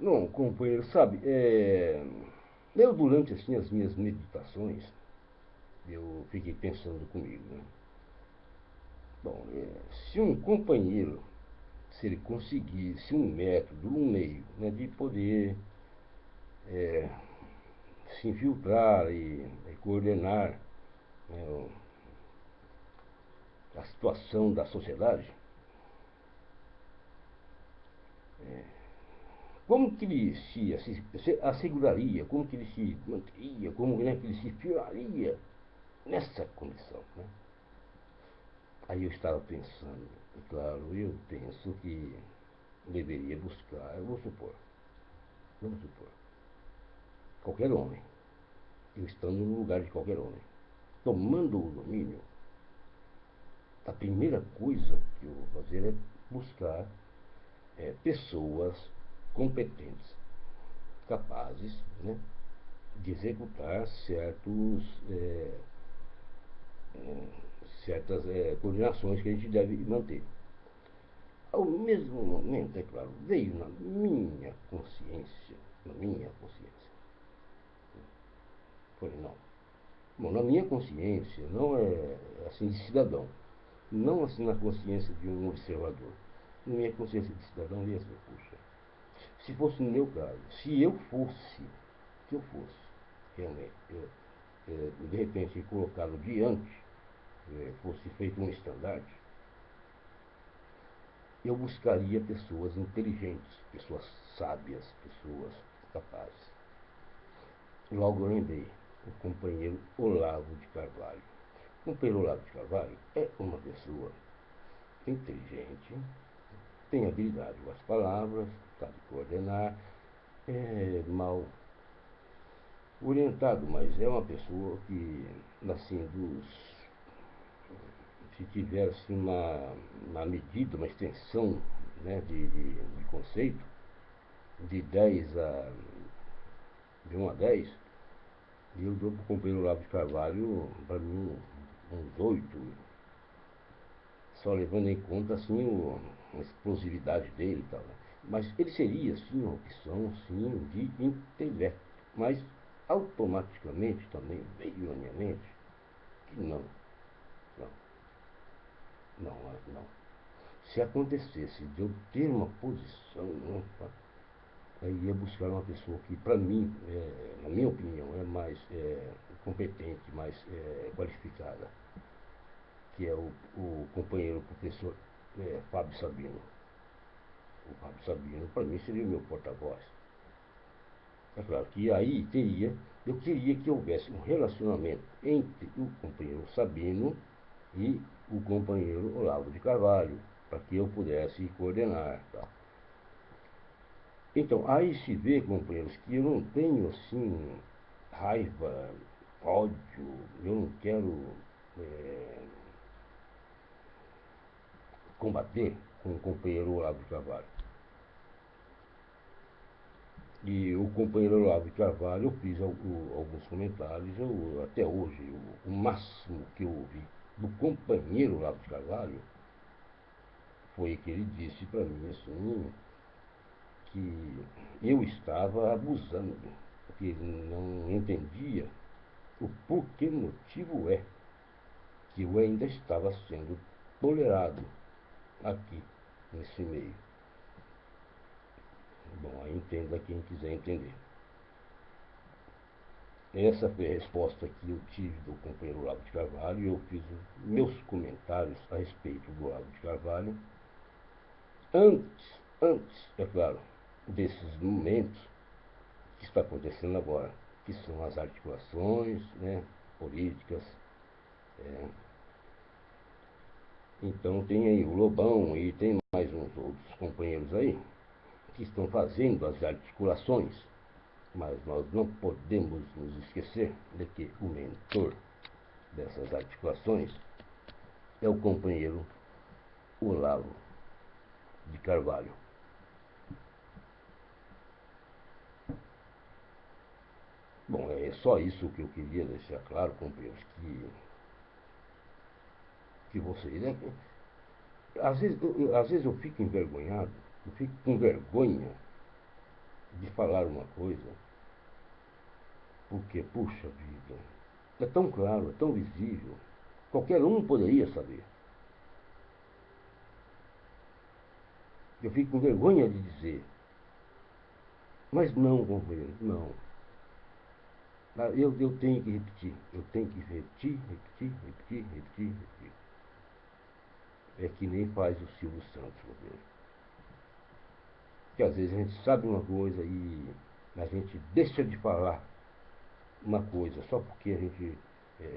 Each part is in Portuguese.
Não, companheiro, sabe, eu durante assim as minhas meditações, eu fiquei pensando comigo, né? Bom, se um companheiro, se ele conseguisse um método, um meio, né, de poder se infiltrar e coordenar, né, a situação da sociedade, como que ele se asseguraria, como que ele se manteria, como, né, que ele se firmaria nessa condição, né? Aí eu estava pensando, claro, eu penso que deveria buscar, vamos supor, qualquer homem, eu estando no lugar de qualquer homem, tomando o domínio, a primeira coisa que eu vou fazer é buscar pessoas competentes, capazes, né, de executar certas coordenações que a gente deve manter. Ao mesmo momento, é claro, veio na minha consciência, falei, não, bom, na minha consciência, não é assim de cidadão, não assim na consciência de um observador, na minha consciência de cidadão, eu ia assim, puxa, se fosse no meu caso, se eu fosse, realmente, de repente colocado diante, fosse feito um estandarte, eu buscaria pessoas inteligentes, pessoas sábias, pessoas capazes. Logo eu lembrei o companheiro Olavo de Carvalho. O companheiro Olavo de Carvalho é uma pessoa inteligente, tem habilidade com as palavras, sabe coordenar, é mal orientado, mas é uma pessoa que, assim, se tiver assim, uma medida, uma extensão, né, de conceito, de 10 a de 1 a 10, eu dou para o companheiro Olavo de Carvalho, para mim, uns 8, só levando em conta assim, a explosividade dele e tal. Né? Mas ele seria, sim, uma opção sim, de intelecto. Mas automaticamente também veio na minha mente que não, não, não. Se acontecesse de eu ter uma posição, não, aí ia buscar uma pessoa que, para mim, na minha opinião, é mais competente, mais qualificada, que é o companheiro professor Fábio Sabino. O Fábio Sabino, para mim, seria o meu porta-voz. É claro que aí eu queria que houvesse um relacionamento entre o companheiro Sabino e o companheiro Olavo de Carvalho, para que eu pudesse coordenar. Tá? Então, aí se vê, companheiros, que eu não tenho assim raiva, ódio, eu não quero é, combater com o companheiro Olavo de Carvalho. E o companheiro Olavo de Carvalho, eu fiz alguns comentários, até hoje, o máximo que eu ouvi do companheiro Olavo de Carvalho foi que ele disse para mim assim, que eu estava abusando, que ele não entendia o porquê motivo é que eu ainda estava sendo tolerado aqui, nesse meio. Bom, aí entenda quem quiser entender. Essa foi a resposta que eu tive do companheiro Olavo de Carvalho e eu fiz os meus comentários a respeito do Olavo de Carvalho antes, é claro, desses momentos que está acontecendo agora, que são as articulações, né, políticas. É. Então tem aí o Lobão e tem mais uns outros companheiros aí que estão fazendo as articulações, mas nós não podemos nos esquecer de que o mentor dessas articulações é o companheiro Olavo de Carvalho. Bom, é só isso que eu queria deixar claro, companheiros, que vocês, né? Às vezes eu fico envergonhado, eu fico com vergonha de falar uma coisa, porque, puxa vida, é tão claro, é tão visível, qualquer um poderia saber. Eu fico com vergonha de dizer, mas não, companheiro, não. Eu tenho que repetir, repetir. É que nem faz o Silvio Santos, companheiro. Que às vezes a gente sabe uma coisa e a gente deixa de falar uma coisa só porque a gente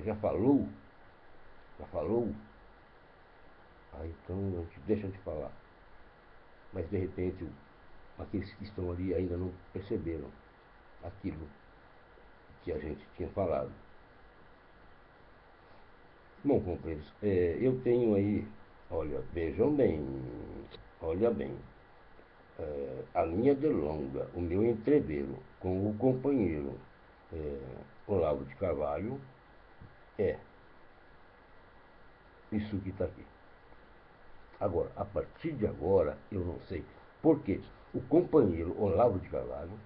já falou, aí então a gente deixa de falar. Mas de repente aqueles que estão ali ainda não perceberam aquilo que a gente tinha falado. Bom, companheiros, eu tenho aí, olha, vejam bem, olha bem, a minha delonga, o meu entreveiro com o companheiro Olavo de Carvalho é isso que está aqui. Agora, a partir de agora, eu não sei, porque o companheiro Olavo de Carvalho,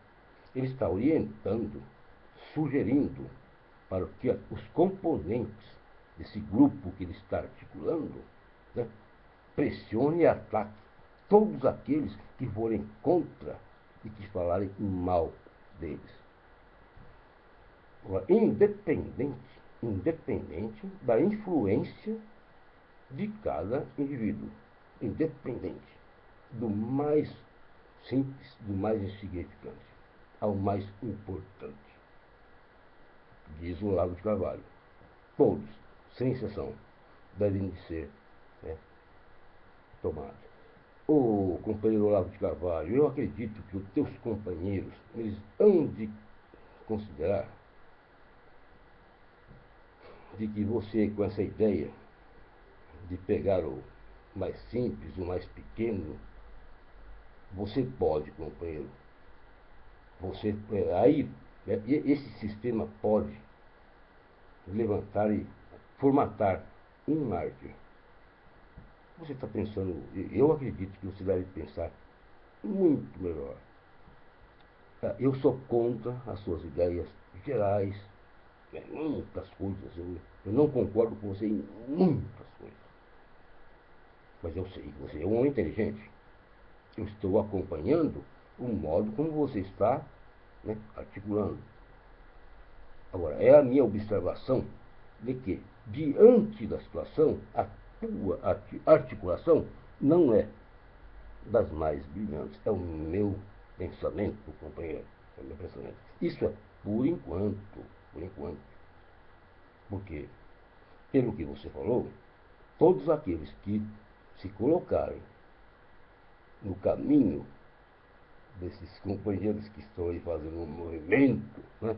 ele está orientando, sugerindo para que os componentes desse grupo que ele está articulando, né, pressione e ataque todos aqueles que forem contra e que falarem mal deles. Agora, independente da influência de cada indivíduo, independente do mais simples, do mais insignificante ao mais importante, diz o Olavo de Carvalho. Todos, sem exceção, devem de ser tomados. Ô companheiro Olavo de Carvalho, eu acredito que os teus companheiros, eles hão de considerar de que você, com essa ideia de pegar o mais simples, o mais pequeno, você pode, companheiro. Esse sistema pode levantar e formatar um mártir. Você está pensando, eu acredito que você deve pensar muito melhor. Eu sou contra as suas ideias gerais, muitas coisas. Eu não concordo com você em muitas coisas. Mas eu sei que você é um homem inteligente. Eu estou acompanhando o modo como você está, né, articulando. Agora, é a minha observação de que, diante da situação, a tua articulação não é das mais brilhantes. É o meu pensamento, companheiro. É o meu pensamento. Isso é por enquanto. Por enquanto. Porque, pelo que você falou, todos aqueles que se colocarem no caminho desses companheiros que estão aí fazendo um movimento, né,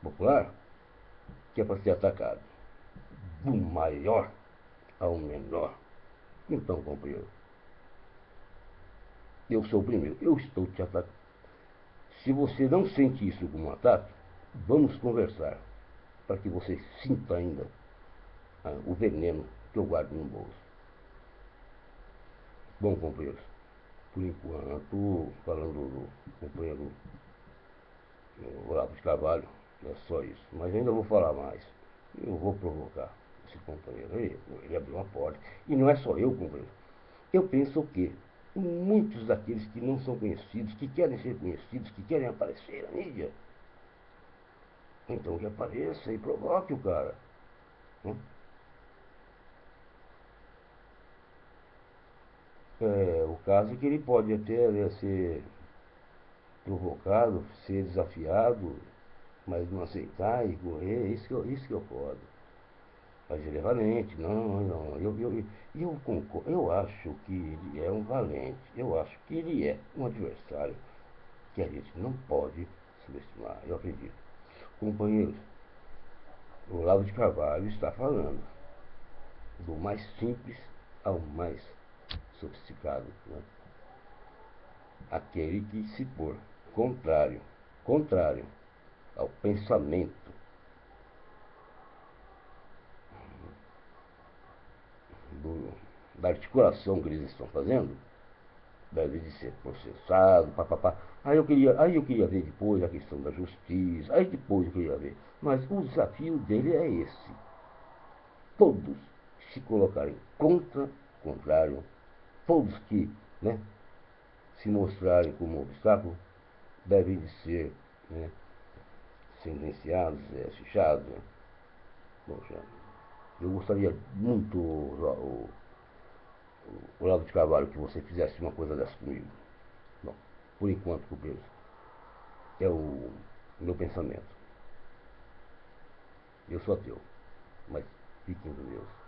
popular, que é para ser atacado do maior ao menor. Então, companheiro, eu sou o primeiro, eu estou te atacando. Se você não sente isso como um ataque, vamos conversar, para que você sinta ainda o veneno que eu guardo no bolso. Bom, companheiros, por enquanto, falando do companheiro Olavo de Carvalho, é só isso. Mas ainda vou falar mais. Eu vou provocar esse companheiro. Ele abriu uma porta. E não é só eu, companheiro. Eu penso o quê? Muitos daqueles que não são conhecidos, que querem ser conhecidos, que querem aparecer na mídia. Então que apareça e provoque o cara. Né? O caso é que ele pode até ser provocado, ser desafiado, mas não aceitar e correr, isso que eu foda. Mas ele é valente, não, eu concordo, eu acho que ele é um valente, eu acho que ele é um adversário que a gente não pode subestimar, eu acredito. Companheiros, o Olavo de Carvalho está falando do mais simples ao mais sofisticado, né? Aquele que se for contrário ao pensamento da articulação que eles estão fazendo, deve de ser processado, papapá. Aí eu queria ver depois a questão da justiça, aí depois eu queria ver. Mas o desafio dele é esse. Todos se colocarem contrário, todos que, né, se mostrarem como obstáculo, devem de ser, né, sentenciados, fichados. Né? Poxa, eu gostaria muito, Olavo de Carvalho, que você fizesse uma coisa dessa comigo. Bom, por enquanto, cumpriu. É o meu pensamento. Eu sou ateu, mas fiquem com Deus.